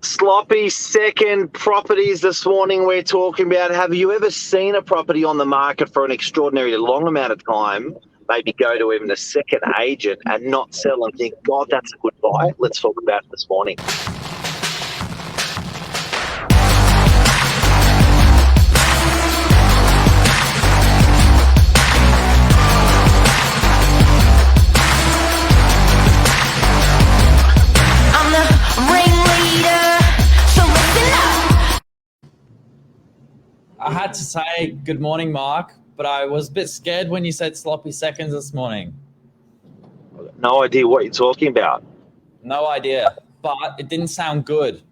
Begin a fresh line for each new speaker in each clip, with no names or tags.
Sloppy second properties this morning we're talking about. Have you ever seen a property on the market for an extraordinarily long amount of time, maybe go to even a second agent and not sell and think, God, that's a good buy? Let's talk about it this morning.
I had to say good morning, Mark, but I was a bit scared when you said sloppy seconds this morning.
No idea what you're talking about.
No idea, but it didn't sound good.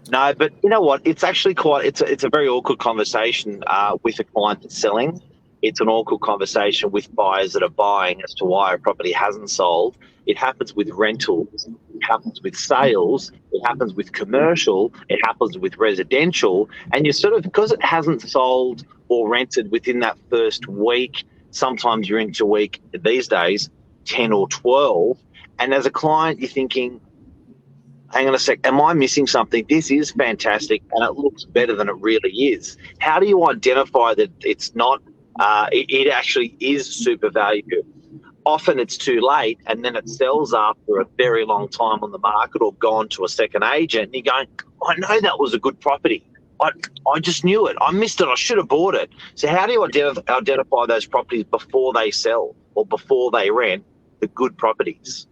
No, but you know what? It's actually it's a very awkward conversation with a client that's selling. It's an awkward conversation with buyers that are buying as to why a property hasn't sold. It happens with rentals. It happens with sales. It happens with commercial. It happens with residential. And you sort of, because it hasn't sold or rented within that first week, sometimes you're into week, these days, 10 or 12. And as a client, you're thinking, hang on a sec, am I missing something? This is fantastic and it looks better than it really is. How do you identify that it's not, it actually is super valuable? Often it's too late and then it sells after a very long time on the market or gone to a second agent and you're going, I know that was a good property. I just knew it. I missed it. I should have bought it. So how do you identify those properties before they sell or before they rent, the good properties?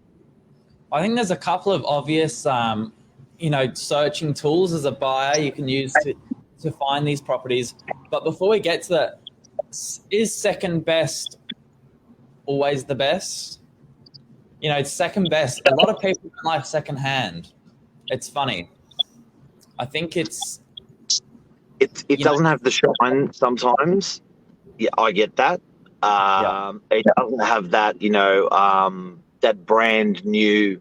I think there's a couple of obvious, searching tools as a buyer you can use to find these properties. But before we get to that, is second best always the best? It's second best. A lot of people don't like second hand. It's funny. I think it
doesn't have the shine sometimes. Yeah, I get that. It doesn't have that, that brand new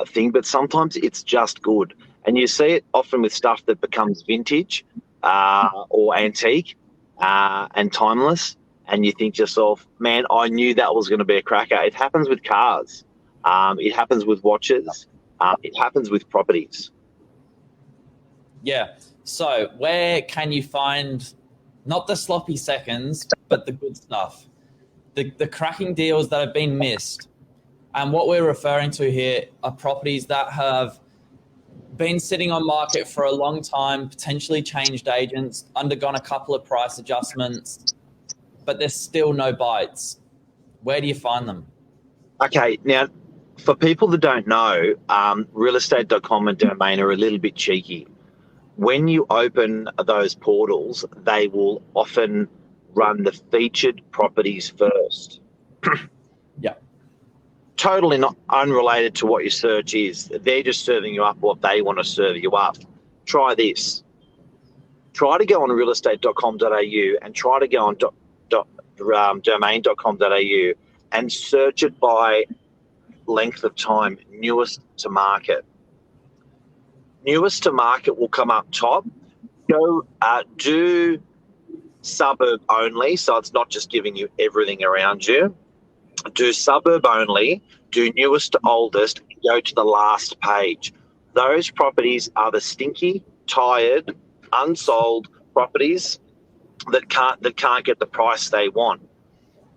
thing, but sometimes it's just good. And you see it often with stuff that becomes vintage or antique and timeless. And you think to yourself, man, I knew that was going to be a cracker. It happens with cars. It happens with watches. It happens with properties.
Yeah. So where can you find not the sloppy seconds, but the good stuff, the cracking deals that have been missed? And what we're referring to here are properties that have been sitting on market for a long time, potentially changed agents, undergone a couple of price adjustments, but there's still no bites. Where do you find them? Okay,
now, for people that don't know, realestate.com and Domain are a little bit cheeky. When you open those portals, they will often run the featured properties first.
Yeah.
Totally not unrelated to what your search is. They're just serving you up what they want to serve you up. Try this. Try to go on realestate.com.au and try to go on domain.com.au and search it by length of time, newest to market. Newest to market will come up top. Go do suburb only, so it's not just giving you everything around you. Do suburb only, do newest to oldest, go to the last page. Those properties are the stinky, tired, unsold properties that can't get the price they want.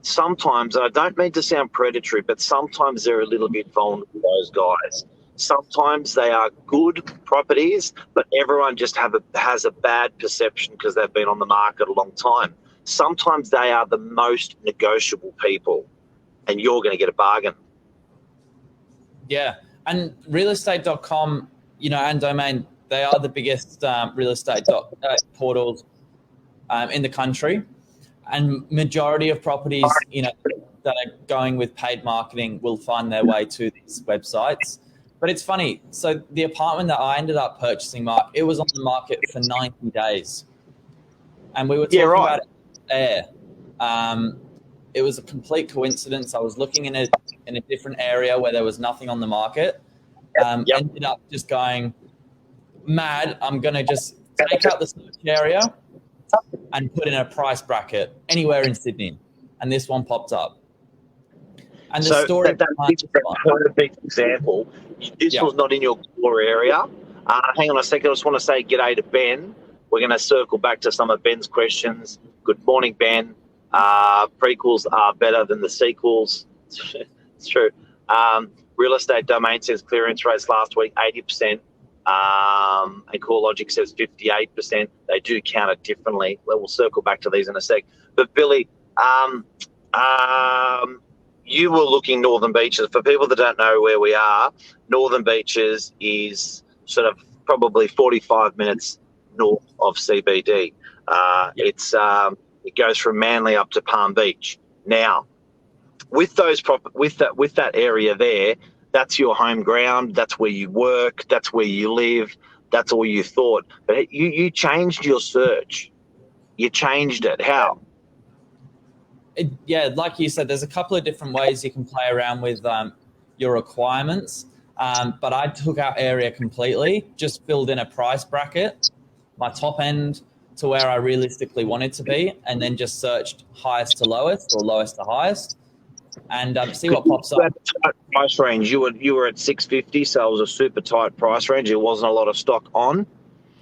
Sometimes, and I don't mean to sound predatory, but sometimes they're a little bit vulnerable, those guys. Sometimes they are good properties, but everyone just has a bad perception because they've been on the market a long time. Sometimes they are the most negotiable people, and you're going to get a bargain.
Yeah, and realestate.com, and Domain, they are the biggest real estate portals in the country, and majority of properties, that are going with paid marketing will find their way to these websites. But it's funny. So the apartment that I ended up purchasing, Mark, it was on the market for 90 days. And we were talking about it there. It was a complete coincidence. I was looking in a different area where there was nothing on the market. Ended up just going mad. I'm going to just take out the search area and put in a price bracket anywhere in Sydney. And this one popped up. And the story
that's a perfect example. This
Yeah.
was not in your core area. Hang on a second. I just want to say g'day to Ben. We're going to circle back to some of Ben's questions. Good morning, Ben. Prequels are better than the sequels. It's true. Real Estate Domain says clearance rates last week 80%. And CoreLogic says 58%. They do count it differently. We'll circle back to these in a sec. But Billy, you were looking Northern Beaches. For people that don't know where we are, Northern Beaches is sort of probably 45 minutes north of CBD. It goes from Manly up to Palm Beach. Now, with that area there, that's your home ground. That's where you work. That's where you live. That's all you thought. But you changed your search. You changed it. How?
Like you said, there's a couple of different ways you can play around with your requirements. But I took out area completely, just filled in a price bracket, my top end to where I realistically wanted to be, and then just searched highest to lowest or lowest to highest, and see what pops up.
That price range, you were at 650, so it was a super tight price range. There wasn't a lot of stock on.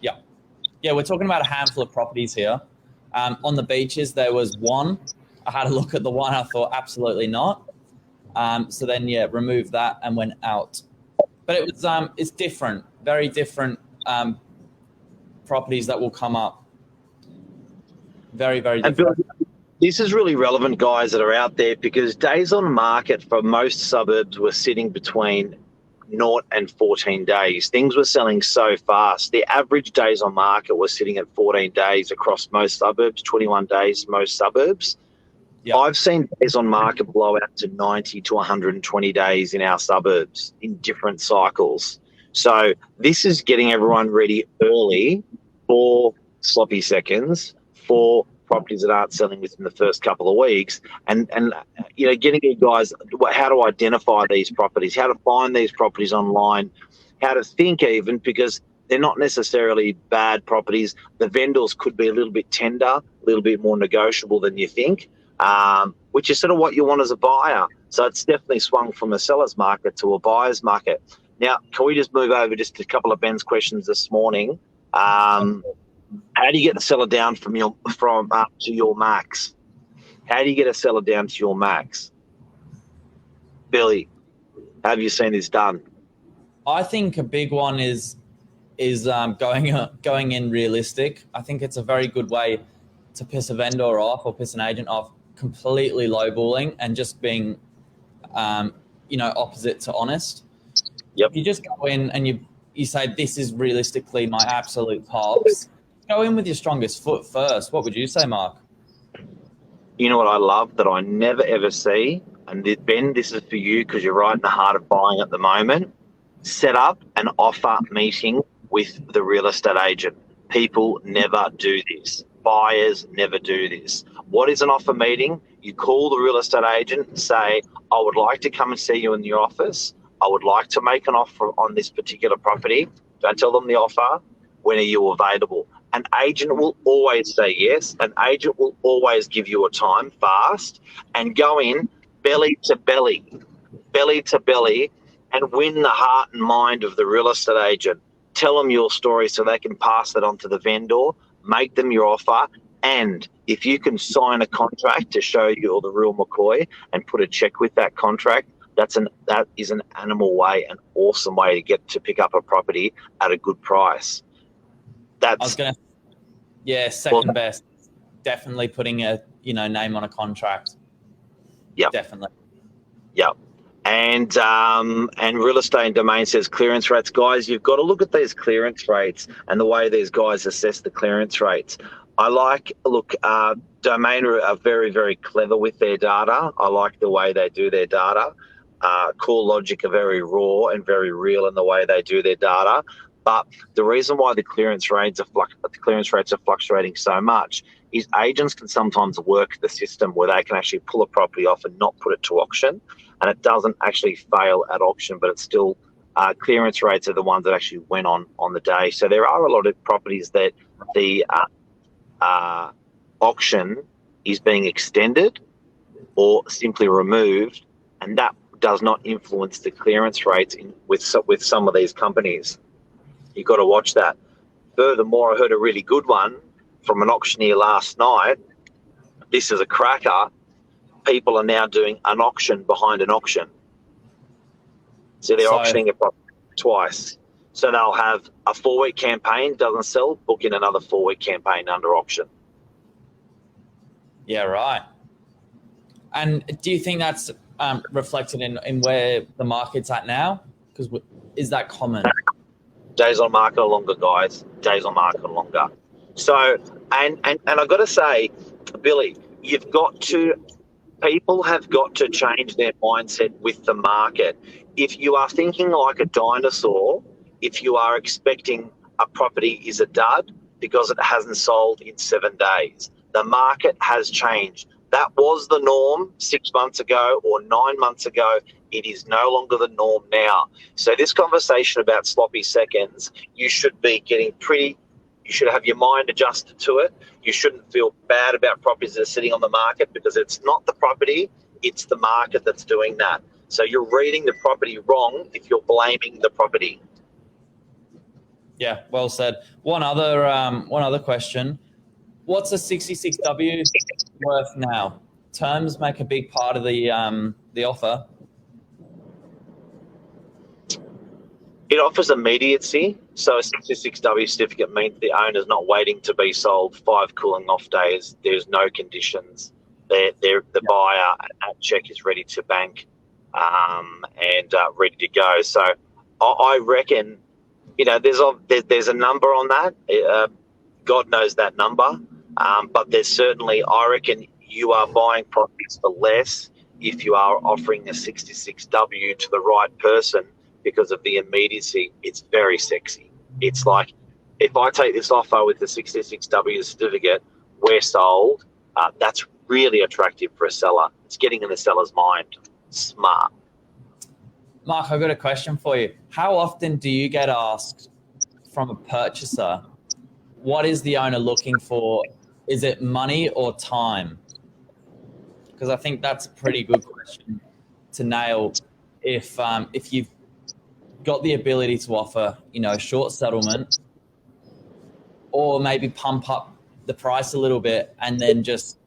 Yeah, we're talking about a handful of properties here. On the beaches, there was one. I had a look at the one. I thought absolutely not. So then, removed that and went out. But it was it's different, very different properties that will come up. Very, very different.
And this is really relevant, guys, that are out there, because days on market for most suburbs were sitting between 0 and 14 days. Things were selling so fast. The average days on market was sitting at 14 days across most suburbs, 21 days most suburbs. Yep. I've seen days on market blow out to 90 to 120 days in our suburbs in different cycles. So this is getting everyone ready early for sloppy seconds, for properties that aren't selling within the first couple of weeks, and getting you guys how to identify these properties, how to find these properties online, how to think even, because they're not necessarily bad properties. The vendors could be a little bit tender, a little bit more negotiable than you think. Which is sort of what you want as a buyer. So it's definitely swung from a seller's market to a buyer's market. Now, can we just move over just a couple of Ben's questions this morning? How do you get the seller down to your max? How do you get a seller down to your max? Billy, have you seen this done?
I think a big one is going in realistic. I think it's a very good way to piss a vendor off or piss an agent off, completely lowballing and just being, opposite to honest.
Yep.
You just go in and you say, this is realistically my absolute tops. Go in with your strongest foot first. What would you say, Mark?
You know what I love that I never ever see, and Ben, this is for you because you're right in the heart of buying at the moment. Set up an offer meeting with the real estate agent. People never do this. Buyers never do this. What is an offer meeting? You call the real estate agent and say, I would like to come and see you in your office. I would like to make an offer on this particular property. Don't tell them the offer. When are you available? An agent will always say yes. An agent will always give you a time fast, and go in belly to belly, and win the heart and mind of the real estate agent. Tell them your story so they can pass that on to the vendor, make them your offer, and if you can sign a contract to show you're the real McCoy and put a check with that contract, that is an animal way, an awesome way to pick up a property at a good price.
Second best. Definitely putting a name on a contract.
Yeah,
definitely.
Yeah. And Real Estate Domain says clearance rates. Guys, you've got to look at these clearance rates and the way these guys assess the clearance rates. Domain are very, very clever with their data. I like the way they do their data. CoreLogic are very raw and very real in the way they do their data. But the reason why the clearance rates are fluctuating so much is agents can sometimes work the system where they can actually pull a property off and not put it to auction, and it doesn't actually fail at auction, but it's still clearance rates are the ones that actually went on the day. So there are a lot of properties that the auction is being extended or simply removed, and that does not influence the clearance rates with some of these companies. You've got to watch that. Furthermore, I heard a really good one from an auctioneer last night. This is a cracker. People are now doing an auction behind an auction. So they're auctioning it twice. So they'll have a 4-week campaign, doesn't sell, book in another 4-week campaign under auction.
Yeah, right. And do you think that's reflected in where the market's at now? Because is that common?
Days on market are longer, guys. Days on market are longer. So, and I've got to say, Billy, people have got to change their mindset with the market. If you are thinking like a dinosaur, if you are expecting a property is a dud because it hasn't sold in 7 days, the market has changed. That was the norm 6 months ago or 9 months ago. It is no longer the norm now. So this conversation about sloppy seconds, you should have your mind adjusted to it. You shouldn't feel bad about properties that are sitting on the market because it's not the property, it's the market that's doing that. So you're reading the property wrong if you're blaming the property.
Yeah, well said. One other question. What's a 66W worth now? Terms make a big part of the offer.
It offers immediacy. So a 66W certificate means the owner's not waiting to be sold, 5 cooling off days. There's no conditions. The buyer at check is ready to bank and ready to go. So I reckon, there's a number on that. God knows that number. But there's certainly, I reckon you are buying properties for less if you are offering a 66W to the right person because of the immediacy. It's very sexy. It's like, if I take this offer with the 66W certificate, we're sold. That's really attractive for a seller. It's getting in the seller's mind. Smart.
Mark, I've got a question for you. How often do you get asked from a purchaser, what is the owner looking for? Is it money or time? Because I think that's a pretty good question to nail. If you've got the ability to offer, a short settlement, or maybe pump up the price a little bit and then just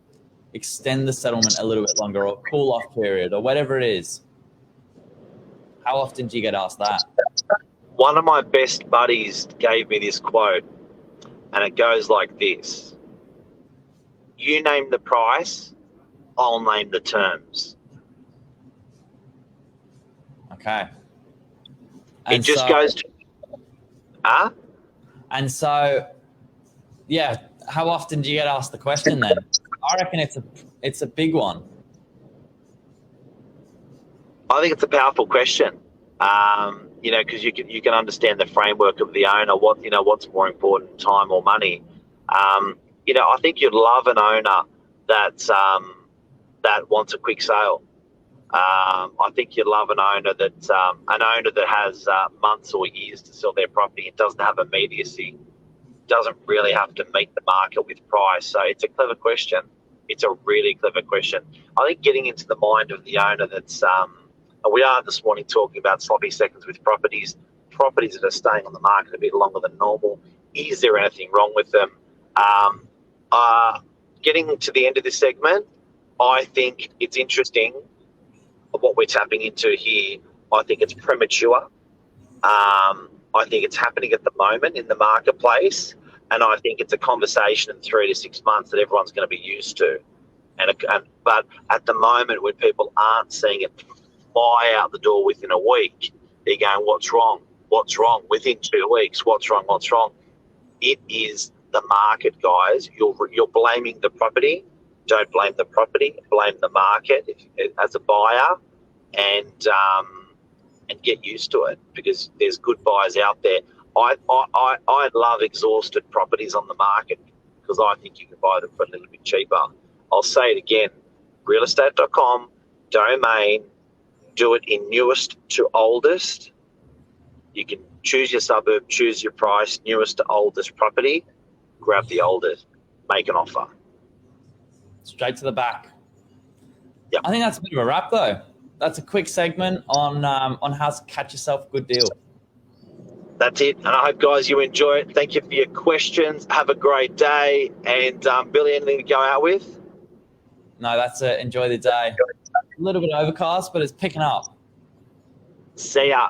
extend the settlement a little bit longer, or cool off period, or whatever it is. How often do you get asked that?
One of my best buddies gave me this quote, and it goes like this: you name the price, I'll name the terms.
Okay.
It just goes to...
And so, yeah, how often do you get asked the question then? I reckon it's a big one.
I think it's a powerful question, because you can understand the framework of the owner. What's more important, time or money? I think you'd love an owner that wants a quick sale. I think you'd love an owner that has months or years to sell their property. It doesn't have immediacy. Doesn't really have to meet the market with price. So it's a clever question. It's a really clever question. I think getting into the mind of the owner we are this morning talking about sloppy seconds with properties that are staying on the market a bit longer than normal. Is there anything wrong with them? Getting to the end of this segment, I think it's interesting what we're tapping into here. I think it's premature. I think it's happening at the moment in the marketplace, and I think it's a conversation in 3 to 6 months that everyone's going to be used to. But at the moment, when people aren't seeing it fly out the door within a week, they're going, "What's wrong? What's wrong?" Within 2 weeks, what's wrong? What's wrong? It is the market, guys. You're blaming the property. Don't blame the property. Blame the market as a buyer, and get used to it, because there's good buyers out there. I love exhausted properties on the market because I think you can buy them for a little bit cheaper. I'll say it again: realestate.com, domain, do it in newest to oldest. You can choose your suburb, choose your price, newest to oldest property, grab the oldest, make an offer.
Straight to the back.
Yeah.
I think that's a bit of a wrap, though. that's a quick segment on how to catch yourself a good deal.
That's it. And I hope, guys, you enjoy it. Thank you for your questions. Have a great day. And Billy, anything to go out with?
No, that's it. Enjoy the day. A little bit overcast, but it's picking up.
See ya.